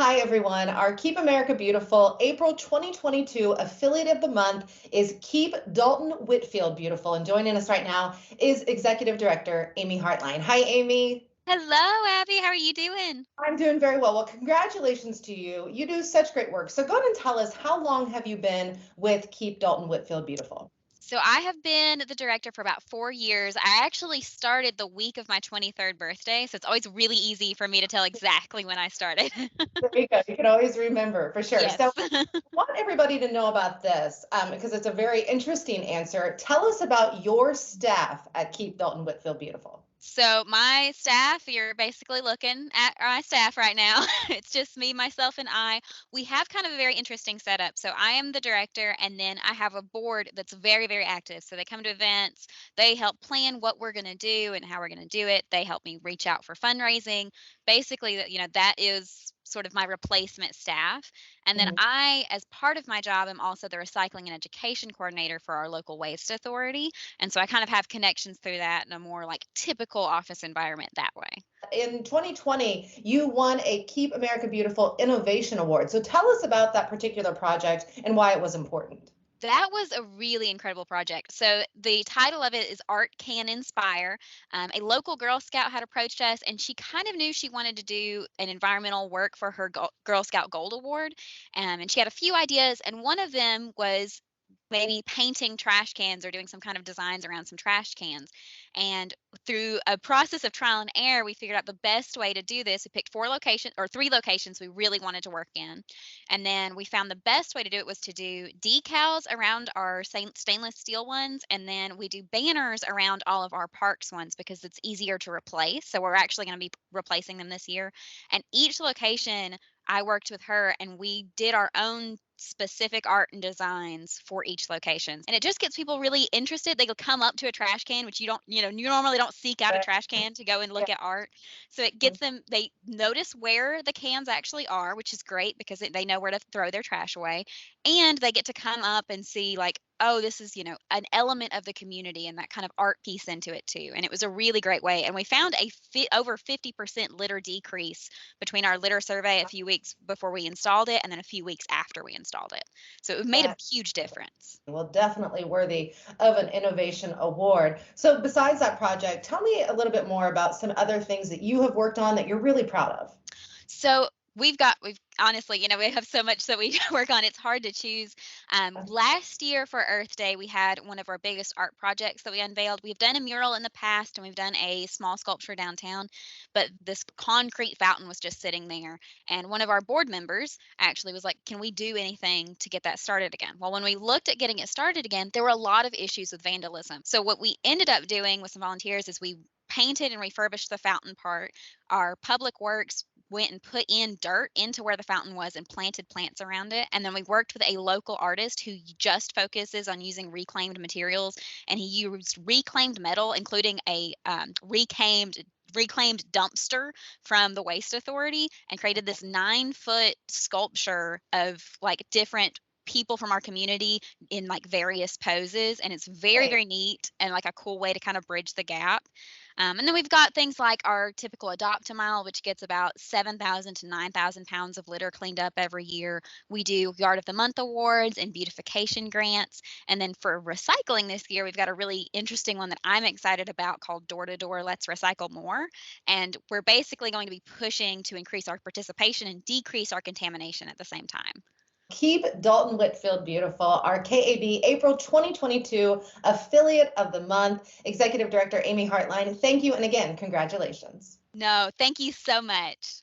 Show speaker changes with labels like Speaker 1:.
Speaker 1: Hi, everyone. Our Keep America Beautiful April 2022 affiliate of the month is Keep Dalton-Whitfield Beautiful. And joining us right now is Executive Director Amy Hartline. Hi, Amy.
Speaker 2: Hello, Abby. How are you doing?
Speaker 1: I'm doing very well. Well, congratulations to you. You do such great work. So go ahead and tell us, how long have you been with Keep Dalton-Whitfield Beautiful?
Speaker 2: So, I have been the director for about 4 years. I actually started the week of my 23rd birthday. So, it's always really easy for me to tell exactly when I started.
Speaker 1: There you go. You can always remember for sure.
Speaker 2: Yes.
Speaker 1: So I want everybody to know about this because it's a very interesting answer. Tell us about your staff at Keep Dalton-Whitfield Beautiful.
Speaker 2: So, my staff, you're basically looking at my staff right now. It's just me, myself, and I. We have kind of a very interesting setup. So, I am the director, and then I have a board that's very, very active. So, they come to events, they help plan what we're going to do and how we're going to do it. They help me reach out for fundraising. Basically, that is sort of my replacement staff. And then
Speaker 1: Mhm.
Speaker 2: I, as part of my job, am also the recycling and education coordinator for our local waste authority. And so I kind of have connections through that in a more like typical office environment that way.
Speaker 1: In 2020, you won a Keep America Beautiful Innovation Award. So tell us about that particular project and why it was important.
Speaker 2: That was a really incredible project. So the title of it is Art Can Inspire. A local Girl Scout had approached us, and she kind of knew she wanted to do an environmental work for her Girl Scout Gold Award. And she had a few ideas, and one of them was maybe painting trash cans or doing some kind of designs around some trash cans. And through a process of trial and error, we figured out the best way to do this. We picked 4 locations or 3 locations we really wanted to work in. And then we found the best way to do it was to do decals around our stainless steel ones. And then we do banners around all of our parks ones because it's easier to replace. So we're actually going to be replacing them this year. And each location, I worked with her and we did our own specific art and designs for each location. And it just gets people really interested. They'll come up to a trash can, which you normally don't seek out a trash can to go and look at art. So it gets them, they notice where the cans actually are, which is great because they know where to throw their trash away. And they get to come up and see, like, oh, this is, an element of the community and that kind of art piece into it too. And it was a really great way. And we found over 50% litter decrease between our litter survey a few weeks before we installed it and then a few weeks after we installed it. So it made a
Speaker 1: That
Speaker 2: huge difference.
Speaker 1: well, definitely worthy of an innovation award. So besides that project, tell me a little bit more about some other things that you have worked on that you're really proud of.
Speaker 2: So we've honestly, we have so much that we work on. It's hard to choose. Last year for Earth Day, we had one of our biggest art projects that we unveiled. We've done a mural in the past and we've done a small sculpture downtown, but this concrete fountain was just sitting there. And one of our board members actually was like, can we do anything to get that started again? Well, when we looked at getting it started again, there were a lot of issues with vandalism. So what we ended up doing with some volunteers is we painted and refurbished the fountain part. Our public works went and put in dirt into where the fountain was and planted plants around it. And then we worked with a local artist who just focuses on using reclaimed materials. And he used reclaimed metal, including a reclaimed dumpster from the waste authority, and created this 9-foot sculpture of like different people from our community in like various poses. And it's very,
Speaker 1: Hey,
Speaker 2: very neat and like a cool way to kind of bridge the gap. And then we've got things like our typical Adopt a Mile, which gets about 7,000 to 9,000 pounds of litter cleaned up every year. We do Yard of the Month awards and beautification grants. And then for recycling this year, we've got a really interesting one that I'm excited about called Door to Door Let's Recycle More. And we're basically going to be pushing to increase our participation and decrease our contamination at the same time.
Speaker 1: Keep Dalton Whitfield Beautiful, our KAB April 2022 affiliate of the month. Executive Director Amy Hartline, thank you. And again, congratulations.
Speaker 2: No, thank you so much.